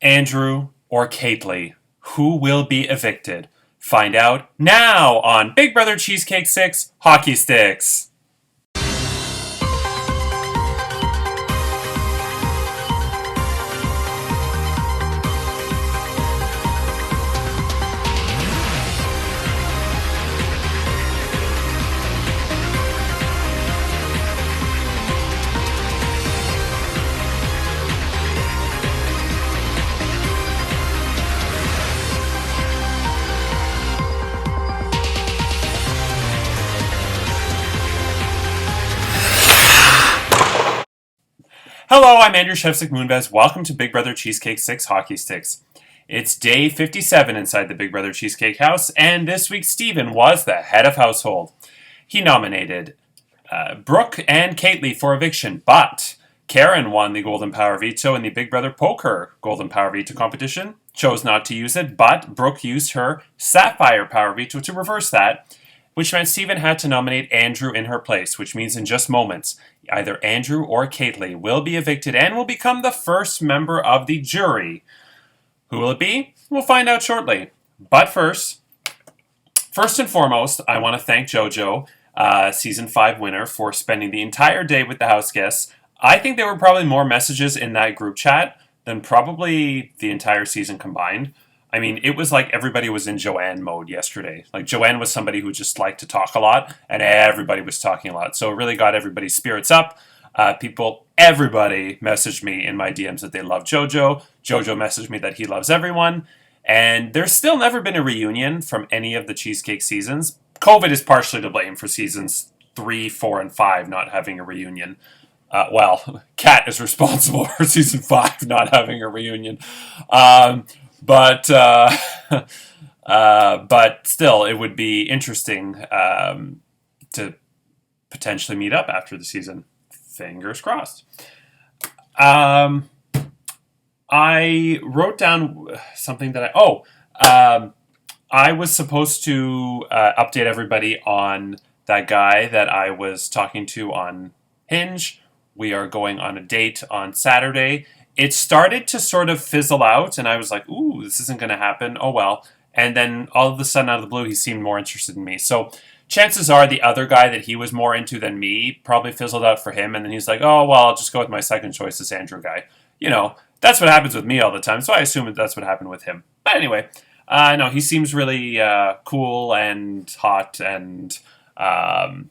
Andrew, or Kately? Who will be evicted? Find out now on Big Brother Cheesecake 6 Hockey Sticks. Hello, I'm Andrew Shevsik Moonves. Welcome to Big Brother Cheesecake 6 Hockey Sticks. It's day 57 inside the Big Brother Cheesecake house, and this week Steven was the head of household. He nominated Brooke and Kately for eviction, but Karen won the Golden Power Veto in the Big Brother Poker Golden Power Veto competition, chose not to use it, but Brooke used her Sapphire Power Veto to reverse that, which meant Steven had to nominate Andrew in her place, which means in just moments, either Andrew or Kately will be evicted and will become the first member of the jury. Who will it be? We'll find out shortly. But first and foremost, I want to thank JoJo, Season 5 winner, for spending the entire day with the house guests. I think there were probably more messages in that group chat than probably the entire season combined. I mean, it was like everybody was in Joanne mode yesterday. Like, Joanne was somebody who just liked to talk a lot, and everybody was talking a lot. So it really got everybody's spirits up. Everybody messaged me in my DMs that they love JoJo. JoJo messaged me that he loves everyone. And there's still never been a reunion from any of the Cheesecake seasons. COVID is partially to blame for seasons 3, 4, and 5 not having a reunion. Kat is responsible for season 5 not having a reunion. But still, it would be interesting to potentially meet up after the season. Fingers crossed. I wrote down something that I was supposed to update everybody on that guy that I was talking to on Hinge. We are going on a date on Saturday. It started to sort of fizzle out, and I was like, ooh, this isn't going to happen. Oh, well. And then all of a sudden, out of the blue, he seemed more interested in me. So chances are the other guy that he was more into than me probably fizzled out for him. And then he's like, oh, well, I'll just go with my second choice, this Andrew guy. You know, that's what happens with me all the time. So I assume that's what happened with him. But anyway, no, he seems really cool and hot and... yeah,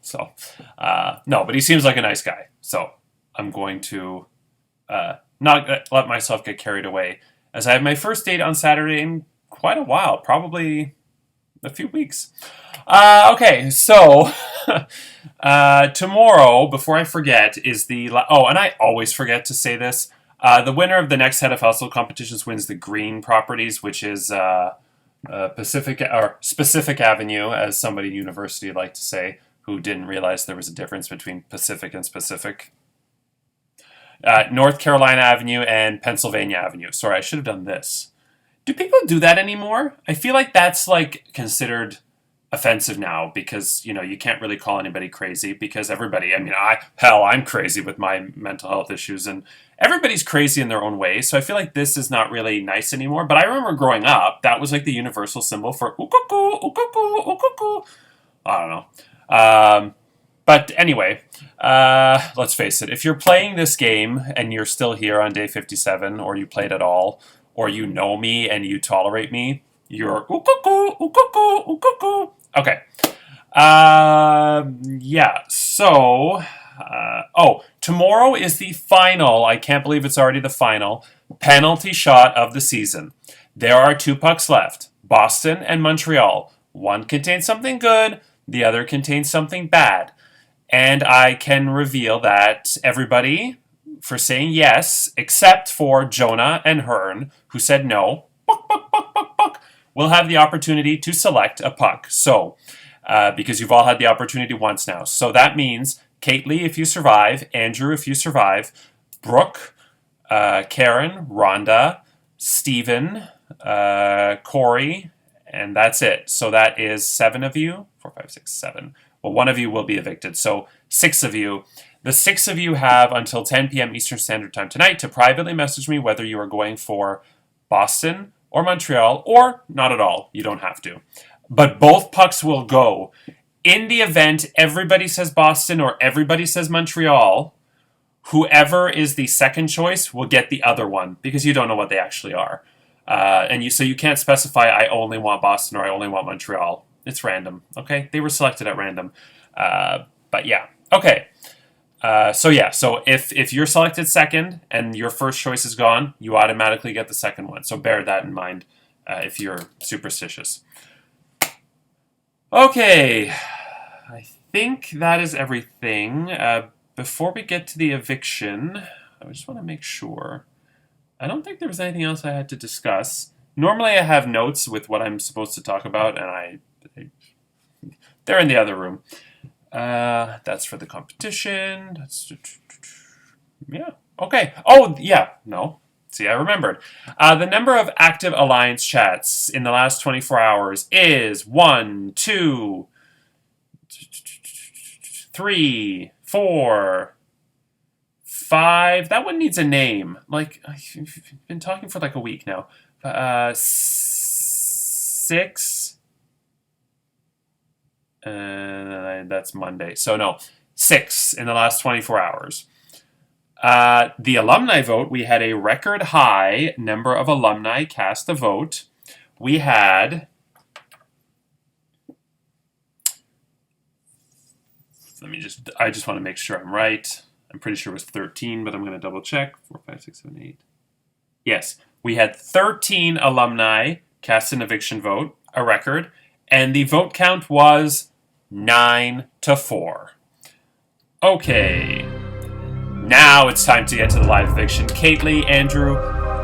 so... no, but he seems like a nice guy. So... I'm going to not let myself get carried away, as I have my first date on Saturday in quite a while, probably a few weeks. Okay, so tomorrow, before I forget, is the... and I always forget to say this. The winner of the next head of household competitions wins the green properties, which is Specific Avenue, as somebody in university liked to say, who didn't realize there was a difference between Pacific and specific. North Carolina Avenue and Pennsylvania Avenue. Sorry, I should have done this. Do people do that anymore? I feel like that's like considered offensive now because, you know, you can't really call anybody crazy because everybody, I mean, I'm crazy with my mental health issues and everybody's crazy in their own way. So I feel like this is not really nice anymore. But I remember growing up, that was like the universal symbol for ooh-cuckoo, ooh-cuckoo, ooh-cuckoo. I don't know. But anyway, let's face it, if you're playing this game and you're still here on day 57, or you played at all, or you know me and you tolerate me, you're ooh-cuckoo, ooh-cuckoo, ooh-cuckoo. Okay. Yeah, so... tomorrow is the final, I can't believe it's already the final, penalty shot of the season. There are 2 pucks left, Boston and Montreal. One contains something good, the other contains something bad. And I can reveal that everybody, for saying yes, except for Jonah and Hearn, who said no, will have the opportunity to select a puck. So, because you've all had the opportunity once now. So that means Kately, if you survive, Andrew, if you survive, Brooke, Karen, Rhonda, Steven, Corey, and that's it. So that is 7 of you. 4, 5, 6, 7. Well, one of you will be evicted. So 6 of you. The 6 of you have until 10 p.m. Eastern Standard Time tonight to privately message me whether you are going for Boston or Montreal, or not at all. You don't have to. But both pucks will go. In the event everybody says Boston or everybody says Montreal, whoever is the second choice will get the other one, because you don't know what they actually are. So you can't specify, I only want Boston or I only want Montreal. It's random, okay? They were selected at random. But yeah, okay. So if you're selected second and your first choice is gone, you automatically get the second one. So bear that in mind if you're superstitious. Okay, I think that is everything. Before we get to the eviction, I just want to make sure. I don't think there was anything else I had to discuss. Normally I have notes with what I'm supposed to talk about, and they're in the other room. That's for the competition. Yeah. Okay. Oh, yeah. No. See, I remembered. The number of active Alliance chats in the last 24 hours is 1, 2, 3, 4, 5. That one needs a name. Like, I've been talking for like a week now. 6. That's Monday. So no, 6 in the last 24 hours. The alumni vote, we had a record high number of alumni cast a vote. We had... I just want to make sure I'm right. I'm pretty sure it was 13, but I'm going to double check. 4, 5, 6, 7, 8. Yes, we had 13 alumni cast an eviction vote, a record, and the vote count was 9-4. Okay. Now it's time to get to the live eviction. Kaylee, Andrew,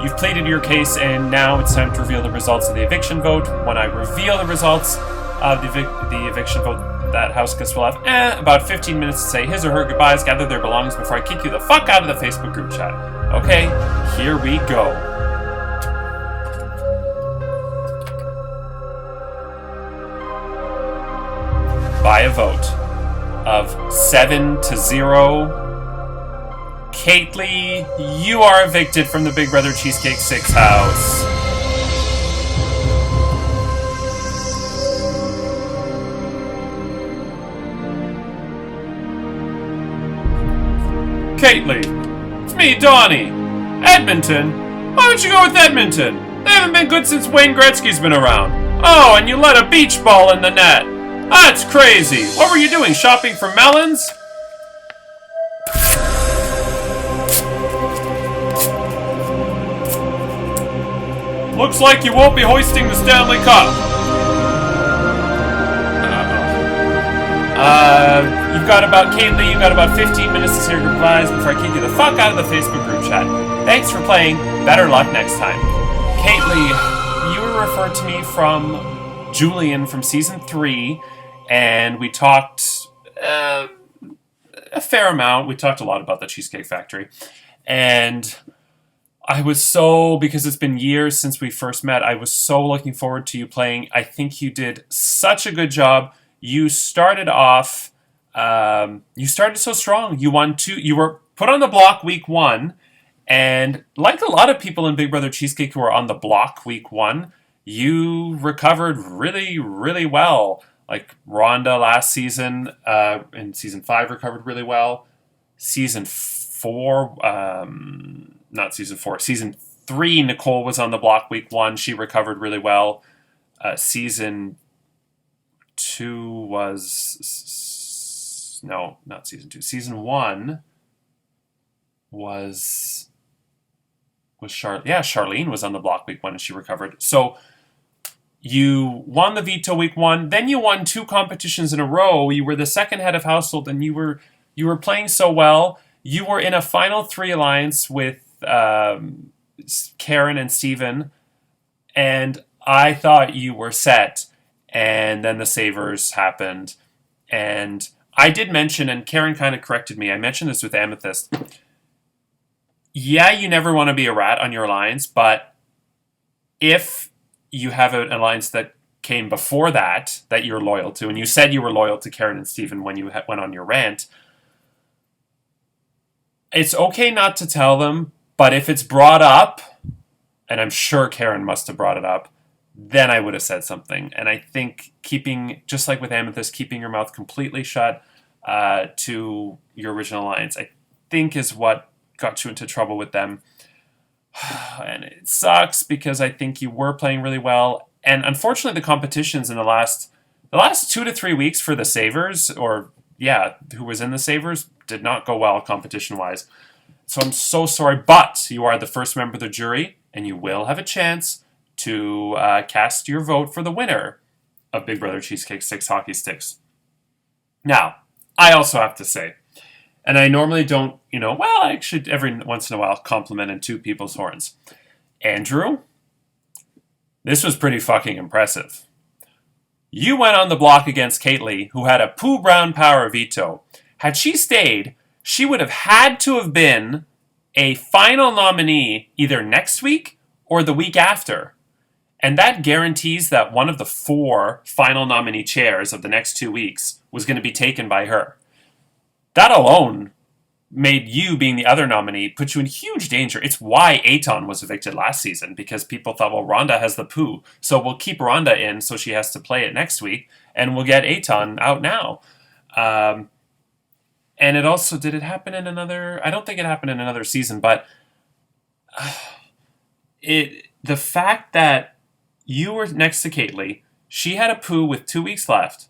you've pleaded your case, and now it's time to reveal the results of the eviction vote. When I reveal the results of the eviction vote, that house guest will have about 15 minutes to say his or her goodbyes, gather their belongings before I kick you the fuck out of the Facebook group chat. Okay, here we go. By a vote of 7-0, Kaylee, you are evicted from the Big Brother Cheesecake 6 house. Kaylee, it's me, Donnie. Edmonton? Why don't you go with Edmonton? They haven't been good since Wayne Gretzky's been around. Oh, and you let a beach ball in the net. That's crazy. What were you doing, shopping for melons? Looks like you won't be hoisting the Stanley Cup. You've got about 15 minutes to say your goodbyes before I kick you the fuck out of the Facebook group chat. Thanks for playing. Better luck next time. Kaylee, you were referred to me from Julian from season 3, and we talked a fair amount. We talked a lot about the Cheesecake Factory, and I was because it's been years since we first met, I was so looking forward to you playing. I think you did such a good job. You started off, you started so strong. You won 2, you were put on the block week 1, and like a lot of people in Big Brother Cheesecake who are on the block week 1, you recovered really, really well. Like Rhonda last season, in season 5 recovered really well. Season 4, season 3, Nicole was on the block week 1. She recovered really well. Season 2 was... No, not season 2. Season 1 was Charlene was on the block week 1 and she recovered. So you won the veto week 1, then you won 2 competitions in a row. You were the second head of household, and you were playing so well. You were in a final 3 alliance with Karen and Steven, and I thought you were set. And then the Savers happened, and I did mention, and Karen kind of corrected me, I mentioned this with Amethyst. Yeah, you never want to be a rat on your alliance, but if you have an alliance that came before that you're loyal to, and you said you were loyal to Karen and Steven when you went on your rant, it's okay not to tell them, but if it's brought up, and I'm sure Karen must have brought it up, then I would have said something. And I think just like with Amethyst, keeping your mouth completely shut to your original alliance, I think is what got you into trouble with them. And it sucks because I think you were playing really well. And unfortunately, the competitions in the last 2 to 3 weeks for the Savers, who was in the Savers, did not go well competition-wise. So I'm so sorry, but you are the first member of the jury, and you will have a chance to cast your vote for the winner of Big Brother Cheesecake 6 Hockey Sticks. Now, I also have to say, and I normally don't, I should every once in a while compliment and toot people's horns. Andrew, this was pretty fucking impressive. You went on the block against Kaylee, who had a Pooh Brown power veto. Had she stayed, she would have had to have been a final nominee either next week or the week after. And that guarantees that one of the 4 final nominee chairs of the next 2 weeks was going to be taken by her. That alone made you, being the other nominee, put you in huge danger. It's why Aton was evicted last season, because people thought, well, Rhonda has the poo, so we'll keep Rhonda in so she has to play it next week, and we'll get Aton out now. And it also, did it happen in another, I don't think it happened in another season, but the fact that you were next to Kaylee, she had a poo with 2 weeks left,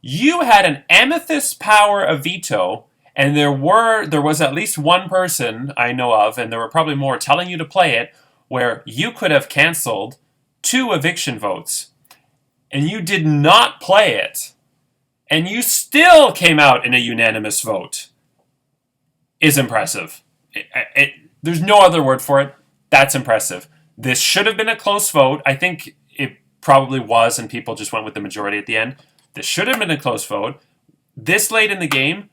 you had an Amethyst power of veto, and there was at least one person I know of, and there were probably more, telling you to play it, where you could have canceled 2 eviction votes, and you did not play it, and you still came out in a unanimous vote, is impressive. There's no other word for it. That's impressive. This should have been a close vote. I think it probably was, and people just went with the majority at the end. This should have been a close vote. This late in the game,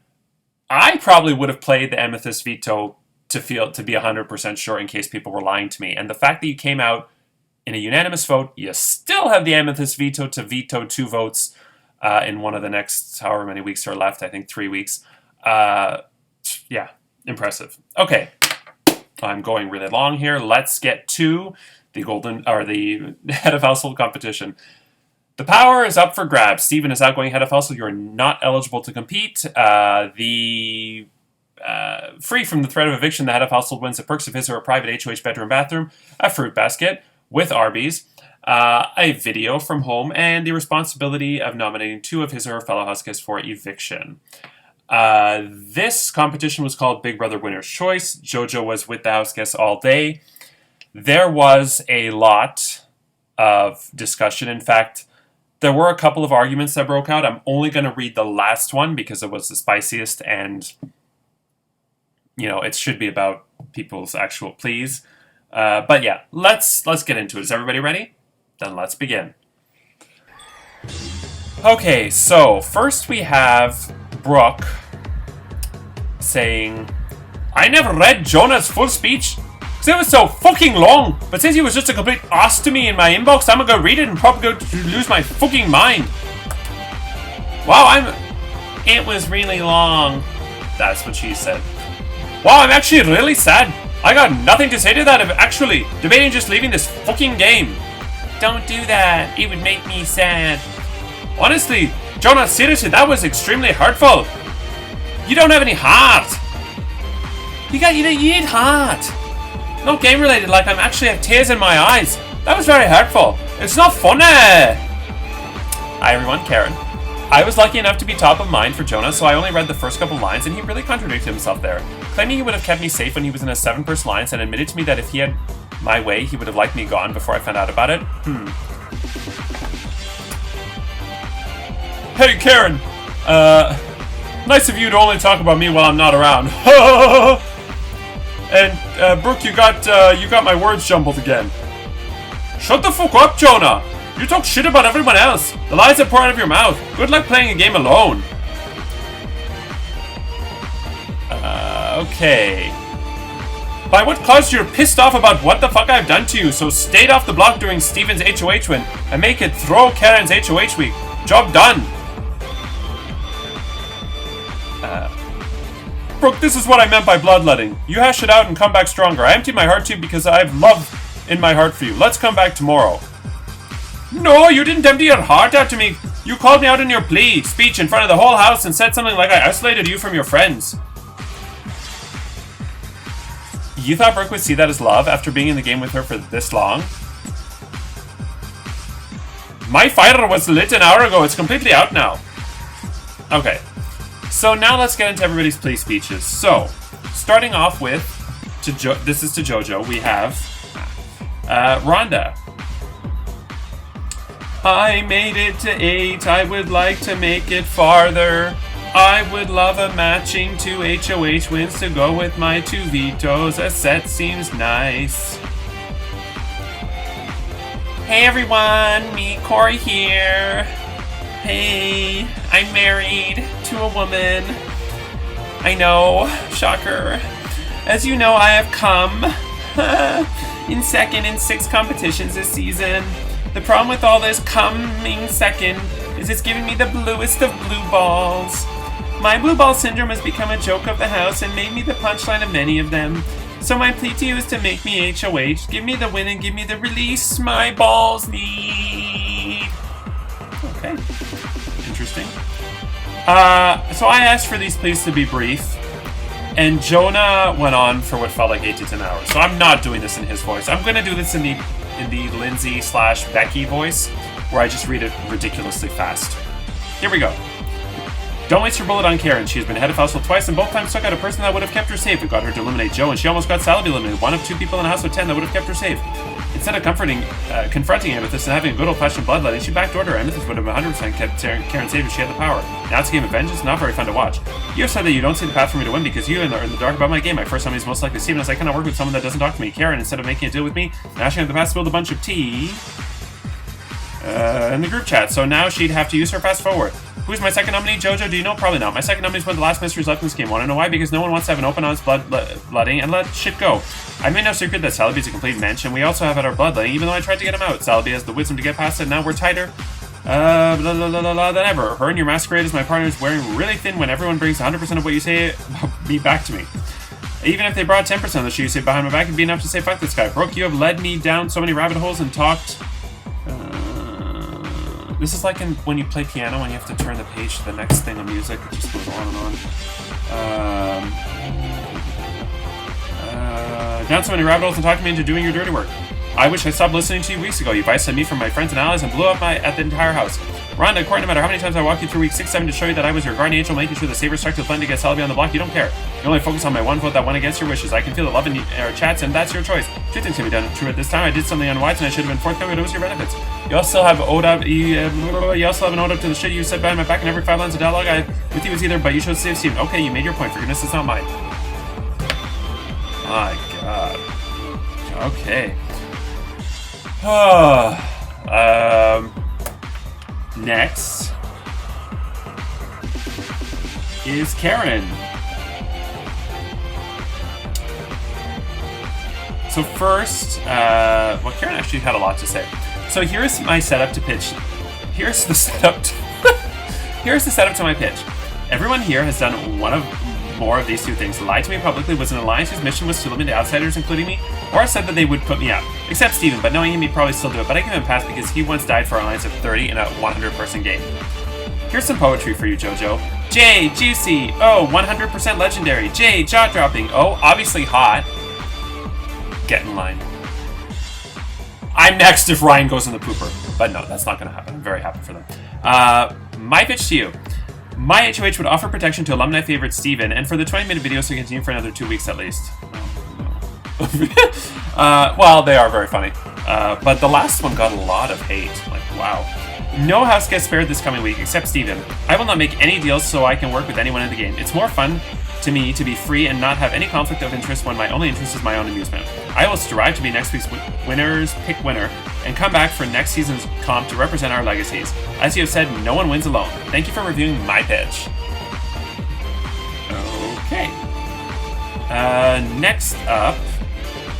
I probably would have played the Amethyst veto to be 100% sure in case people were lying to me. And the fact that you came out in a unanimous vote, you still have the Amethyst veto to veto 2 votes in one of the next however many weeks are left, I think 3 weeks. Impressive. Okay, I'm going really long here. Let's get to the head of household competition. The power is up for grabs. Stephen is outgoing head of household. You are not eligible to compete. Free from the threat of eviction, the head of household wins the perks of his or her private HOH bedroom bathroom, a fruit basket with Arby's, a video from home, and the responsibility of nominating 2 of his or her fellow house guests for eviction. This competition was called Big Brother Winner's Choice. JoJo was with the house guests all day. There was a lot of discussion. In fact, there were a couple of arguments that broke out. I'm only going to read the last one because it was the spiciest, and it should be about people's actual pleas. But yeah, let's get into it. Is everybody ready? Then let's begin. Okay, so first we have Brooke saying, I never read Jonah's full speech because it was so fucking long, but since he was just a complete ostomy in my inbox, I'm gonna go read it and probably go to lose my fucking mind. Wow, it was really long. That's what she said. Wow, I'm actually really sad. I got nothing to say to that. I'm actually debating just leaving this fucking game. Don't do that. It would make me sad. Honestly, Jonah, seriously, that was extremely hurtful. You don't have any heart. You need heart. Not game related, like I'm actually have tears in my eyes. That was very hurtful. It's not funny. Hi everyone, Karen. I was lucky enough to be top of mind for Jonah, so I only read the first couple lines, and he really contradicted himself there. Claiming he would have kept me safe when he was in a 7-person alliance, and admitted to me that if he had my way, he would have liked me gone before I found out about it. Hey Karen, nice of you to only talk about me while I'm not around. And Brooke, you got my words jumbled again. Shut the fuck up, Jonah. You talk shit about everyone else. The lies that pour out of your mouth. Good luck playing a game alone. Okay. By what cause you're pissed off about what the fuck I've done to you, so stayed off the block during Steven's HOH win and make it throw Karen's HOH week. Job done. Brooke, this is what I meant by bloodletting. You hash it out and come back stronger. I emptied my heart to you because I have love in my heart for you. Let's come back tomorrow. No, you didn't empty your heart out to me. You called me out in your plea speech in front of the whole house and said something like I isolated you from your friends. You thought Brooke would see that as love after being in the game with her for this long? My fire was lit an hour ago. It's completely out now. Okay. So now let's get into everybody's plea speeches. So, starting off with, this is to JoJo, we have Rhonda. I made it to 8, I would like to make it farther. I would love a matching 2 HOH wins to go with my 2 vetoes. A set seems nice. Hey everyone, me, Corey here. Hey, I'm married to a woman. I know, shocker. As you know, I have come in second in 6 competitions this season. The problem with all this coming second is it's giving me the bluest of blue balls. My blue ball syndrome has become a joke of the house and made me the punchline of many of them. So my plea to you is to make me HOH, give me the win and give me the release my balls need. Okay, interesting. So I asked for these pleas to be brief, and Jonah went on for what felt like 8 to 10 hours. So I'm not doing this in his voice. I'm going to do this in the Lindsay/Becky voice, where I just read it ridiculously fast. Here we go. Don't waste your bullet on Karen. She has been head of household twice, and both times took out a person that would have kept her safe. It got her to eliminate Joe, and she almost got Sally eliminated. One of 2 people in a house of 10 that would have kept her safe. Instead of confronting Amethyst and having a good old-fashioned bloodletting, she backdoored her. Amethyst would have 100% kept Karen safe if she had the power. Now it's a game of vengeance, not very fun to watch. You have said that you don't see the path for me to win because you are in the dark about my game. My first enemy is most likely Steven, as I cannot work with someone that doesn't talk to me. Karen, instead of making a deal with me, now she had the path to build a bunch of tea in the group chat, so now she'd have to use her fast forward. Who's my second nominee? JoJo, do you know? Probably not. My second nominee is one of the last mysteries left in this game. Want to know why? Because no one wants to have an open, honest bloodletting and let shit go. I made no secret that Salaby is a complete mensch, and we also have had our bloodletting, even though I tried to get him out. Salaby has the wisdom to get past it, and now we're tighter than ever. Her and your masquerade as my partner is wearing really thin when everyone brings 100% of what you say about me back to me. Even if they brought 10% of the shit you say behind my back, it'd be enough to say fuck this guy. Brooke, you have led me down so many rabbit holes and talked... This is like when you play piano and you have to turn the page to the next thing of music. It just goes on and on. Down so many rabbit holes and talked me into doing your dirty work. I wish I stopped listening to you weeks ago. You isolated me from my friends and allies and blew up at the entire house. Rhonda, Corey, no matter how many times I walked you through week 6, 7 to show you that I was your guardian angel, making sure the saber struck to the plan to get Salaby on the block, you don't care. You only focus on my one vote that went against your wishes. I can feel the love in our chats, and that's your choice. 2 things can be done true at this time. I did something unwise, and I should have been forthcoming, but it was your benefits. You also have an ode up to the shit you said behind my back, and every 5 lines of dialogue I with you was either, but you chose to save Steven. Okay, you made your point. For goodness, it's not mine. My God. Okay. Next is Karen. So first, well, Karen actually had a lot to say. So here's my setup to pitch. Here's the setup to my pitch. Everyone here has done one of more of these 2 things. Lied to me publicly, was an alliance whose mission was to eliminate outsiders, including me, or said that they would put me out. Except Steven, but knowing him, he'd probably still do it. But I give him a pass because he once died for our alliance of 30 in a 100-person game. Here's some poetry for you, JoJo. J, juicy. O, 100% legendary. J, jaw-dropping. O, obviously hot. Get in line. I'm next if Ryan goes in the pooper. But no, that's not going to happen. I'm very happy for them. My pitch to you. My HOH would offer protection to alumni favorite Steven, and for the 20-minute videos to continue for another 2 weeks at least. Well, they are very funny. But the last one got a lot of hate. Like, wow. No house gets spared this coming week, except Steven. I will not make any deals so I can work with anyone in the game. It's more fun to me to be free and not have any conflict of interest when my only interest is my own amusement. I will strive to be next week's winner's pick winner and come back for next season's comp to represent our legacies. As you have said, no one wins alone. Thank you for reviewing my pitch. Okay. Next up,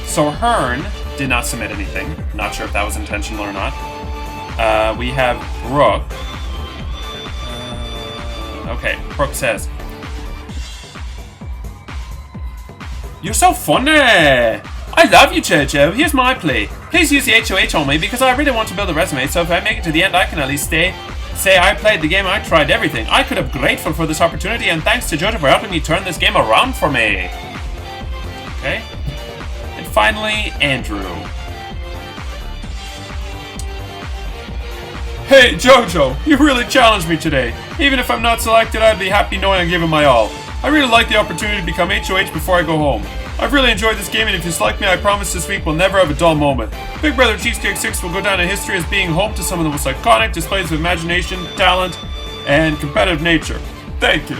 so Hearn did not submit anything. Not sure if that was intentional or not. We have Brooke. Okay, Brooke says, You're so funny! I love you, Jojo. Here's my plea. Please use the HOH on me because I really want to build a resume, so if I make it to the end, I can at least say I played the game, I tried everything. I could have grateful for this opportunity, and thanks to Jojo for helping me turn this game around for me. Okay. And finally, Andrew. Hey, Jojo, you really challenged me today. Even if I'm not selected, I'd be happy knowing I gave it my all. I really like the opportunity to become HOH before I go home. I've really enjoyed this game, and if you select me, I promise this week we'll never have a dull moment. Big Brother Cheesecake 6 will go down in history as being home to some of the most iconic displays of imagination, talent, and competitive nature. Thank you.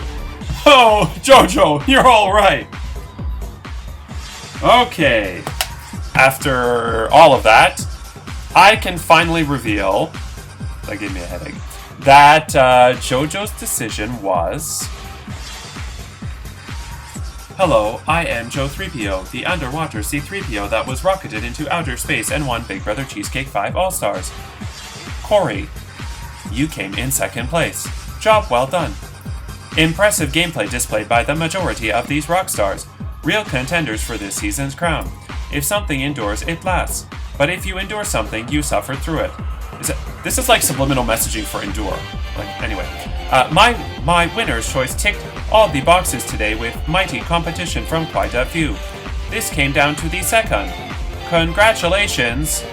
Oh, Jojo, you're all right. Okay. After all of that, I can finally reveal, that gave me a headache, that Jojo's decision was... Hello, I am Joe 3PO, the underwater C-3PO that was rocketed into outer space and won Big Brother Cheesecake 5 All-Stars. Corey, you came in second place. Job well done. Impressive gameplay displayed by the majority of these rock stars. Real contenders for this season's crown. If something endures, it lasts. But if you endure something, you suffer through it. This is like subliminal messaging for endure. Anyway. My winner's choice ticked all the boxes today with mighty competition from quite a few. This came down to the second. Congratulations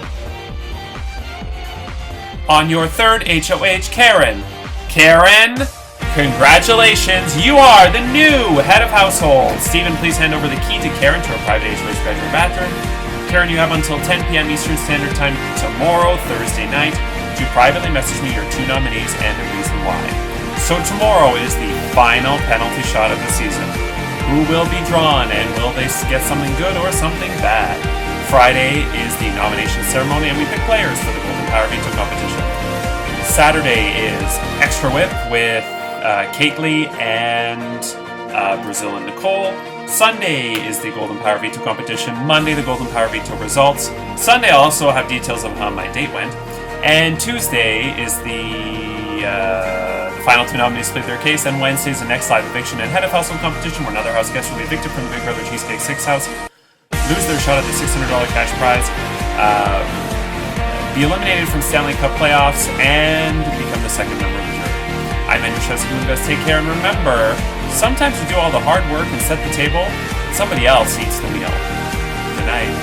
on your third HOH, Karen. Karen, congratulations, you are the new head of household. Stephen, please hand over the key to Karen to her private HOH bedroom bathroom. Karen, you have until 10 p.m. Eastern Standard Time tomorrow, Thursday night, to privately message me your 2 nominees and a reason why. So tomorrow is the final penalty shot of the season. Who will be drawn, and will they get something good or something bad? Friday is the nomination ceremony, and we pick players for the Golden Power Veto competition. Saturday is Extra Whip with Kately and Brazil and Nicole. Sunday is the Golden Power Veto competition. Monday, the Golden Power Veto results. Sunday, I'll also have details of how my date went. And Tuesday is the final 2 nominees split their case, and Wednesday is the next live eviction and head of household competition where another house guest will be evicted from the Big Brother Cheesecake 6 house, lose their shot at the $600 cash prize, be eliminated from Stanley Cup playoffs, and become the second member of the jury. I'm Andrew Cheesecake. Take care, and remember, sometimes you do all the hard work and set the table, somebody else eats the meal. Good night.